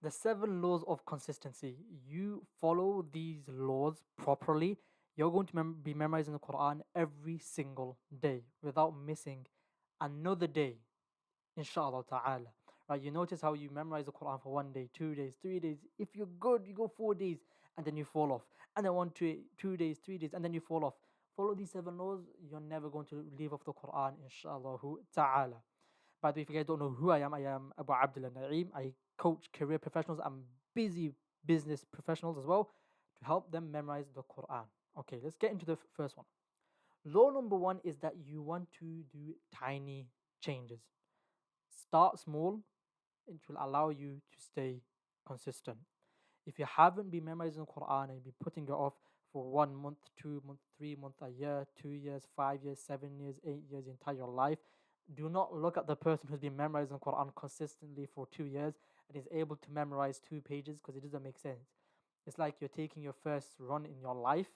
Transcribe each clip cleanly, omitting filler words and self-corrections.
The 7 laws of consistency. You follow these laws properly, you're going to be memorizing the Quran every single day without missing another day, inshallah ta'ala. Right? You notice how you memorize the Quran for 1 day, 2 days, 3 days. If you're good, you go 4 days and then you fall off. And then 2 days, 3 days, and then you fall off. Follow these 7 laws, you're never going to leave off the Quran, inshallah ta'ala. By the way, if you guys don't know who I am Abu Abdullah Naeem. I coach career professionals and busy business professionals as well to help them memorize the Quran. Okay, let's get into the first one. Law number one is that you want to do tiny changes. Start small, it will allow you to stay consistent. If you haven't been memorizing the Quran and you've been putting it off for 1 month, 2 months, 3 months, a year, 2 years, 5 years, 7 years, 8 years, entire life, do not look at the person who's been memorizing the Quran consistently for 2 years and is able to memorize 2 pages, because it doesn't make sense. It's like you're taking your first run in your life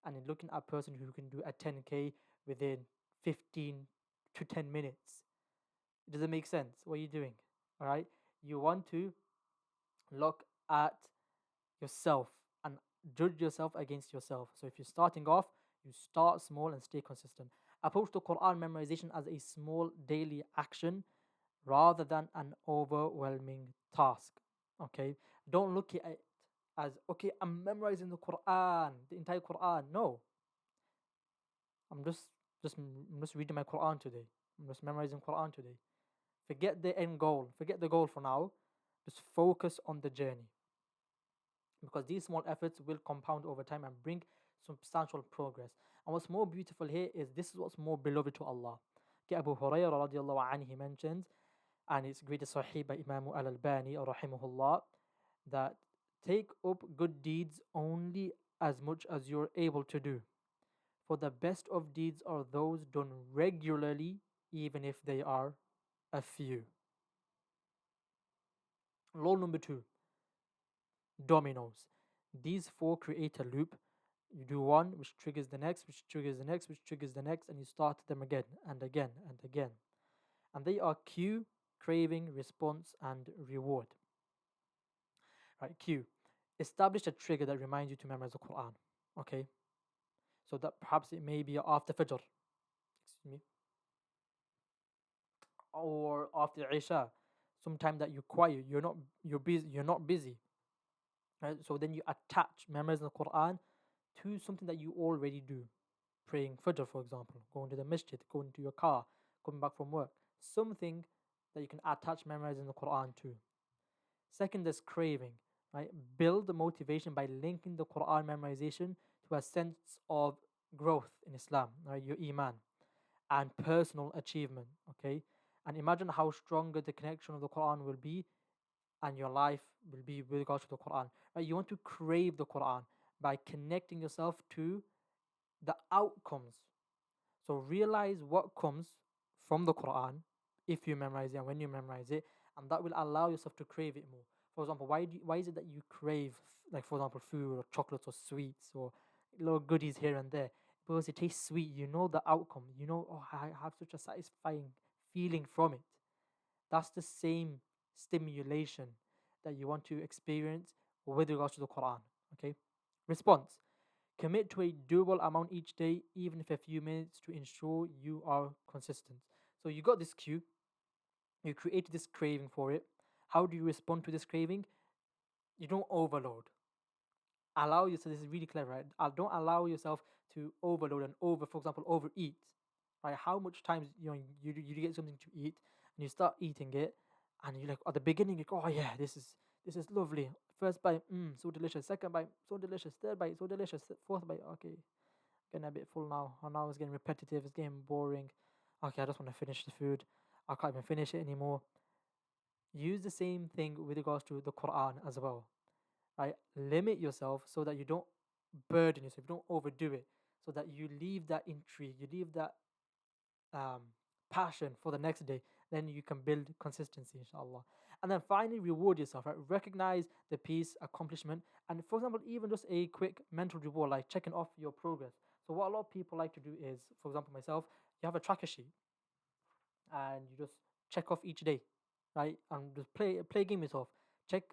and you're looking at a person who can do a 10K within 15 to 10 minutes. It doesn't make sense. What are you doing? All right. You want to look at yourself and judge yourself against yourself. So if you're starting off, you start small and stay consistent. Approach the Quran memorization as a small daily action rather than an overwhelming task. Okay? Don't look at it as, okay, I'm memorizing the Quran, the entire Quran. No. I'm just reading my Quran today. I'm just memorizing Quran today. Forget the end goal. Forget the goal for now. Just focus on the journey, because these small efforts will compound over time and bring substantial progress. And what's more beautiful here is this is what's more beloved to Allah. Okay, Abu Hurairah radiallahu anhu, he mentions, and it's great Sahih by Imam al-Albani rahimahullah, that take up good deeds only as much as you're able to do. For the best of deeds are those done regularly, even if they are a few. Law number two, dominoes. These four create a loop. You do one, which triggers the next, which triggers the next, which triggers the next, and you start them again and again and again. And they are cue, craving, response, and reward. Right, cue. Establish a trigger that reminds you to memorize the Quran. Okay, so that perhaps it may be after Fajr, excuse me, or after Isha, sometime that you're quiet, you're not busy. Right? So then you attach memorizing the Quran to something that you already do. Praying Fajr, for example, going to the masjid, going to your car, coming back from work. Something that you can attach memorizing the Quran to. Second is craving, right? Build the motivation by linking the Quran memorization to a sense of growth in Islam, right? Your iman and personal achievement, okay? And imagine how stronger the connection of the Quran will be and your life will be with regards to the Quran. Right? You want to crave the Quran by connecting yourself to the outcomes. So realize what comes from the Quran if you memorize it and when you memorize it, and that will allow yourself to crave it more. For example, why is it that you crave, like for example, food or chocolates or sweets or little goodies here and there? Because it tastes sweet, you know the outcome. You know, oh, I have such a satisfying feeling from it. That's the same stimulation that you want to experience with regards to the Quran. Okay. Response. Commit to a doable amount each day, even if a few minutes, to ensure you are consistent. So you got this cue, you created this craving for it. How do you respond to this craving? You don't overload. Allow yourself, this is really clever, right? Don't allow yourself to overload and for example, overeat. Right? How much times you get something to eat and you start eating it, and you're like at the beginning, you go, oh yeah, this is lovely. First bite, so delicious. Second bite, so delicious. Third bite, so delicious. Fourth bite, okay, getting a bit full now. Oh, now it's getting repetitive. It's getting boring. Okay, I just want to finish the food. I can't even finish it anymore. Use the same thing with regards to the Quran as well. Right? Limit yourself so that you don't burden yourself, you don't overdo it, so that you leave that intrigue, you leave that um, passion for the next day. Then you can build consistency, inshallah. And then finally, reward yourself. Right? Recognize the piece accomplishment, and for example, even just a quick mental reward, like checking off your progress. So what a lot of people like to do is, for example, myself, you have a tracker sheet, and you just check off each day, right? And just play a game yourself. Check.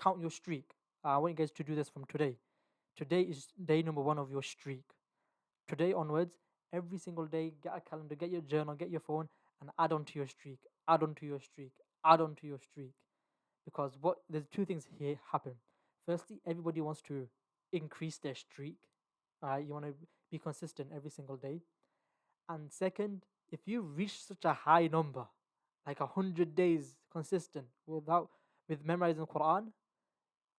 count your streak. I want you guys to do this from today. Today is day number 1 of your streak. Today onwards, every single day, get a calendar, get your journal, get your phone, and add on to your streak. Add on to your streak. Add on to your streak. Because there's two things here happen. Firstly, everybody wants to increase their streak. All right, you want to be consistent every single day. And second, if you reach such a high number, like 100 days consistent with memorizing the Quran,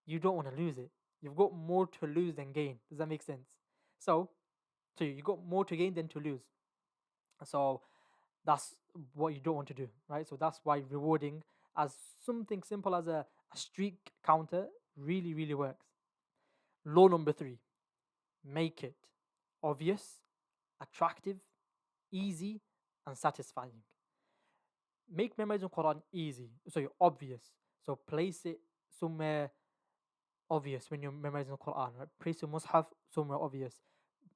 you don't want to lose it. You've got more to lose than gain. Does that make sense? So, you got more to gain than to lose. So that's what you don't want to do, right? So that's why rewarding as something simple as a streak counter really, really works. Law number 3, make it obvious, attractive, easy, and satisfying. Make memorizing Quran easy, so obvious. So place it somewhere obvious when you're memorizing the Quran, right? Place your mushaf somewhere obvious.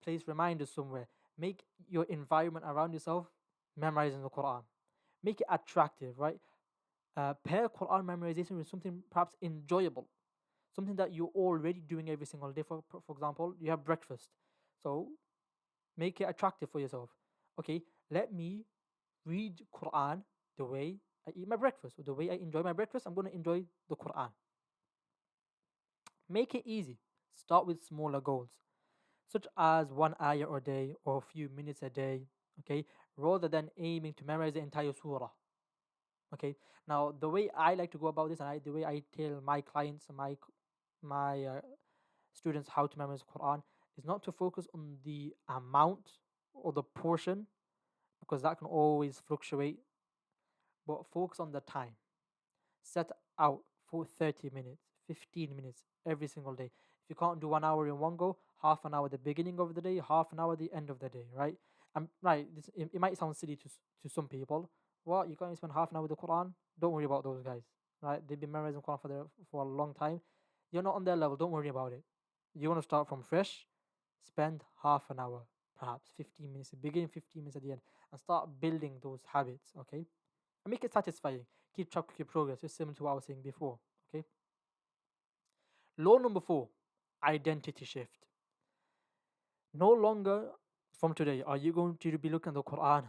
Place reminders somewhere. Make your environment around yourself memorizing the Quran. Make it attractive, right? Pair Quran memorization with something perhaps enjoyable, something that you're already doing every single day. For example, you have breakfast, so make it attractive for yourself. Okay, let me read Quran the way I eat my breakfast, or the way I enjoy my breakfast. I'm going to enjoy the Quran. Make it easy. Start with smaller goals, such as 1 hour a day or a few minutes a day, okay, rather than aiming to memorize the entire surah. Okay, now the way I like to go about this, and the way I tell my clients and my students how to memorize the Quran, is not to focus on the amount or the portion, because that can always fluctuate, but focus on the time. Set out for 30 minutes, 15 minutes every single day. If you can't do 1 hour in one go, half an hour at the beginning of the day, half an hour at the end of the day, right? Right, it might sound silly to some people. What, you can't spend half an hour with the Quran? Don't worry about those guys, right? They've been memorizing Quran for a long time. You're not on their level. Don't worry about it. You want to start from fresh, spend half an hour, perhaps 15 minutes at the beginning, 15 minutes at the end, and start building those habits, okay? And make it satisfying. Keep track of your progress, just similar to what I was saying before, okay? Law number 4, identity shift. No longer from today are you going to be looking at the Quran.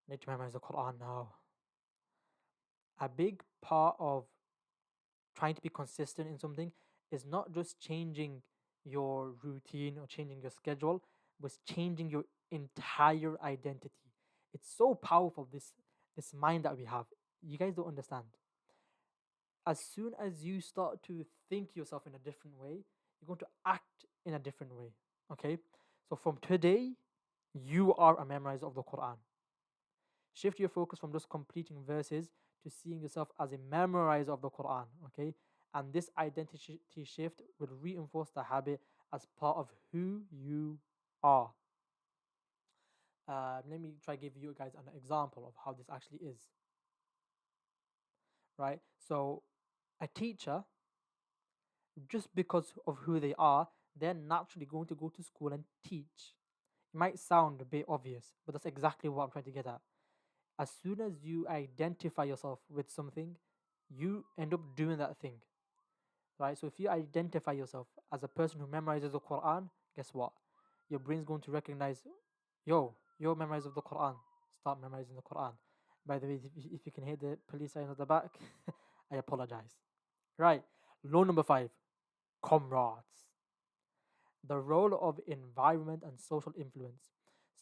Need to memorize the Quran now. A big part of trying to be consistent in something is not just changing your routine or changing your schedule, but changing your entire identity. It's so powerful, this mind that we have. You guys don't understand. As soon as you start to think yourself in a different way, you're going to act in a different way. Okay? So from today, you are a memorizer of the Quran. Shift your focus from just completing verses to seeing yourself as a memorizer of the Quran. Okay? And this identity shift will reinforce the habit as part of who you are. Let me try to give you guys an example of how this actually is. Right? So, a teacher, just because of who they are, they're naturally going to go to school and teach. It might sound a bit obvious, but that's exactly what I'm trying to get at. As soon as you identify yourself with something, you end up doing that thing. Right? So if you identify yourself as a person who memorizes the Quran, guess what? Your brain's going to recognize, you're memorizer of the Quran. Start memorizing the Quran. By the way, if you can hear the police siren at the back, I apologize. Right. Law number 5, comrades. The role of environment and social influence.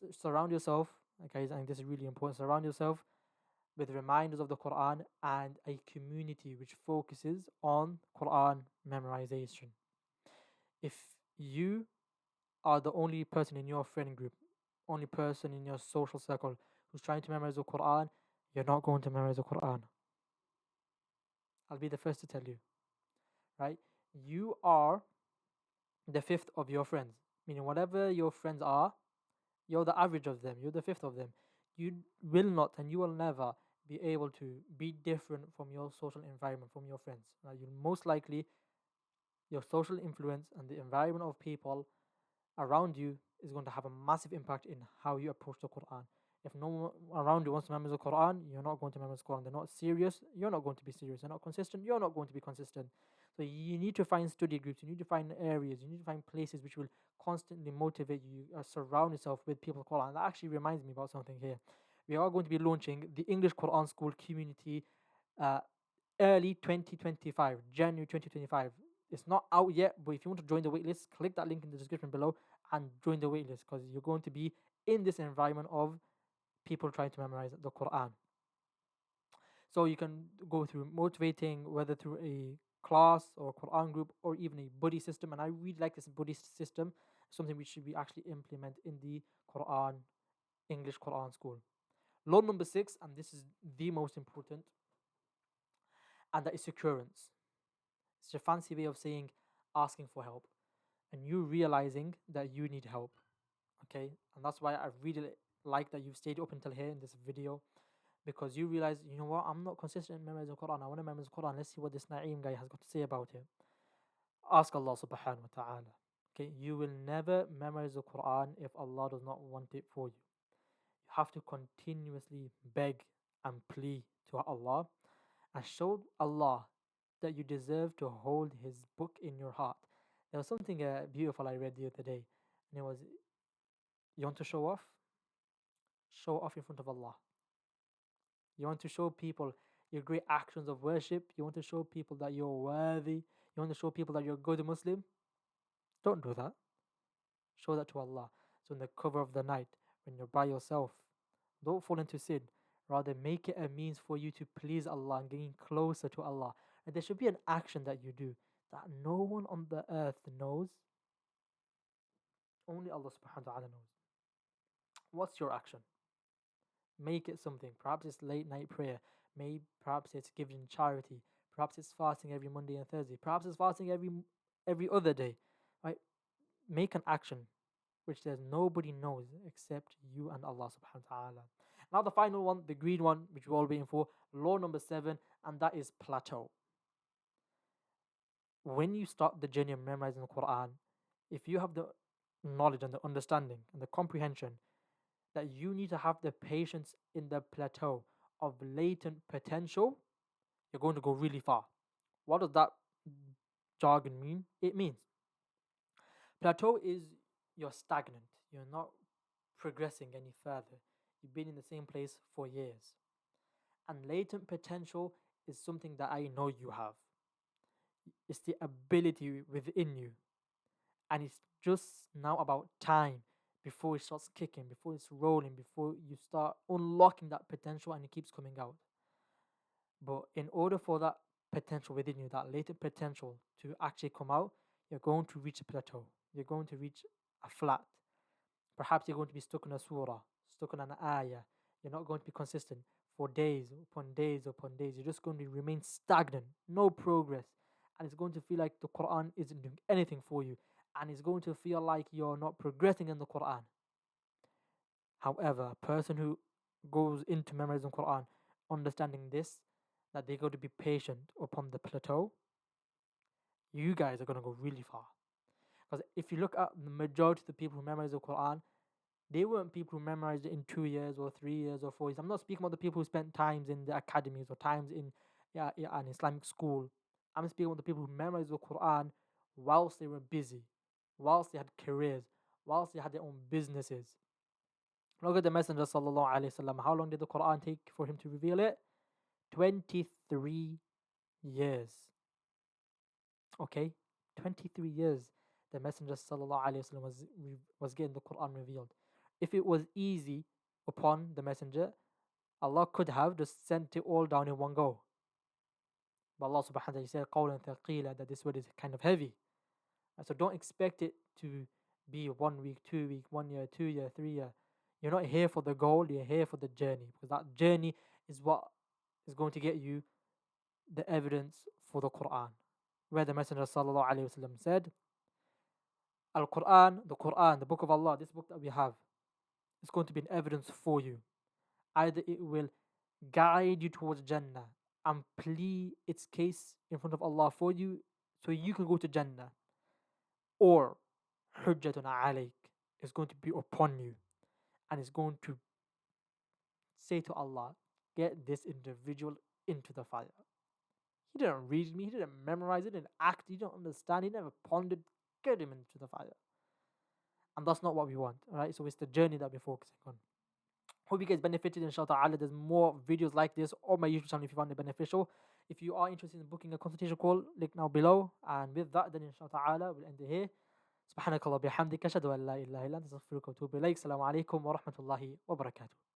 So surround yourself, guys, and this is really important. Surround yourself with reminders of the Quran and a community which focuses on Quran memorization. If you are the only person in your friend group, only person in your social circle who's trying to memorize the Quran, you're not going to memorize the Quran. I'll be the first to tell you, right? You are the fifth of your friends, meaning whatever your friends are, you're the average of them, you're the fifth of them. You will not and you will never be able to be different from your social environment, from your friends. You'll most likely, your social influence and the environment of people around you is going to have a massive impact in how you approach the Quran. If no one around you wants to memorize the Quran, you're not going to memorize the Quran. They're not serious, you're not going to be serious. They're not consistent, you're not going to be consistent. So you need to find study groups, you need to find areas, you need to find places which will constantly motivate you, surround yourself with people of Quran. That actually reminds me about something here. We are going to be launching the English Quran School community uh, early 2025, January 2025. It's not out yet, but if you want to join the waitlist, click that link in the description below and join the waitlist, because you're going to be in this environment of people trying to memorize the Quran. So you can go through motivating, whether through a class or Quran group or even a buddy system. And I really like this buddy system, something which should be actually implement in the Quran, English Quran school. Law number 6, and this is the most important, and that is securance. It's a fancy way of saying asking for help and you realizing that you need help. Okay, and that's why I really like that you've stayed up until here in this video, because you realize, you know what, I'm not consistent in memorizing Quran. I want to memorize Quran. Let's see what this Naeem guy has got to say about it. Ask Allah subhanahu wa ta'ala. Okay, you will never memorize the Quran if Allah does not want it for you. You have to continuously beg and plead to Allah and show Allah that you deserve to hold His book in your heart. There was something beautiful I read the other day, and it was, you want to show off? Show off in front of Allah. You want to show people your great actions of worship. You want to show people that you're worthy. You want to show people that you're a good Muslim. Don't do that. Show that to Allah. So in the cover of the night, when you're by yourself, don't fall into sin. Rather, make it a means for you to please Allah and getting closer to Allah. And there should be an action that you do that no one on the earth knows. Only Allah subhanahu wa ta'ala knows. What's your action? Make it something. Perhaps it's late night prayer. Perhaps it's giving charity. Perhaps it's fasting every Monday and Thursday. Perhaps it's fasting every other day. Right? Make an action which there's nobody knows except you and Allah subhanahu wa ta'ala. Now the final one, the green one, which we're all waiting for, law number 7, and that is plateau. When you start the journey of memorizing the Quran, if you have the knowledge and the understanding and the comprehension that you need to have the patience in the plateau of latent potential, you're going to go really far. What does that jargon mean? It means plateau is you're stagnant, you're not progressing any further, you've been in the same place for years. And latent potential is something that I know you have. It's the ability within you, and it's just now about time before it starts kicking, before it's rolling, before you start unlocking that potential and it keeps coming out. But in order for that potential within you, that latent potential to actually come out, you're going to reach a plateau. You're going to reach a flat. Perhaps you're going to be stuck in a surah, stuck in an ayah. You're not going to be consistent for days upon days upon days. You're just going to remain stagnant, no progress. And it's going to feel like the Quran isn't doing anything for you. And it's going to feel like you're not progressing in the Quran. However, a person who goes into memorizing Quran, understanding this, that they got to be patient upon the plateau, you guys are going to go really far. Because if you look at the majority of the people who memorize the Quran, they weren't people who memorized it in 2 years or 3 years or 4 years. I'm not speaking about the people who spent times in the academies or times in an Islamic school. I'm speaking about the people who memorized the Quran whilst they were busy, whilst they had careers, whilst they had their own businesses. Look at the Messenger sallallahu alaihi wasallam. How long did the Quran take for him to reveal it? 23 years. Okay, 23 years. The Messenger sallallahu alaihi wasallam was getting the Quran revealed. If it was easy upon the Messenger, Allah could have just sent it all down in one go. But Allah subhanahu wa ta'ala said qawlan thaqila, that this word is kind of heavy. So don't expect it to be 1 week, 2 week, 1 year, 2 year, 3 year. You're not here for the goal, you're here for the journey. Because that journey is what is going to get you the evidence for the Quran. Where the Messenger sallallahu alaihi wasallam said, Al-Quran, the book of Allah, this book that we have, is going to be an evidence for you. Either it will guide you towards Jannah and plead its case in front of Allah for you so you can go to Jannah, or Hujjatun alayk is going to be upon you and it's going to say to Allah, get this individual into the fire. He didn't read me, he didn't memorize it, he didn't act, he didn't understand, he never pondered. Get him into the fire. And that's not what we want, alright? So it's the journey that we're focusing on. Hope you guys benefited, inshallah. There's more videos like this on my YouTube channel if you found it beneficial. If you are interested in booking a consultation call, link now below. And with that, then inshallah, we'll end it here. سبحانك اللهم وبحمدك أشهد أن لا إله إلا أنت أستغفرك وأتوب إليك. السلام عليكم ورحمة الله وبركاته.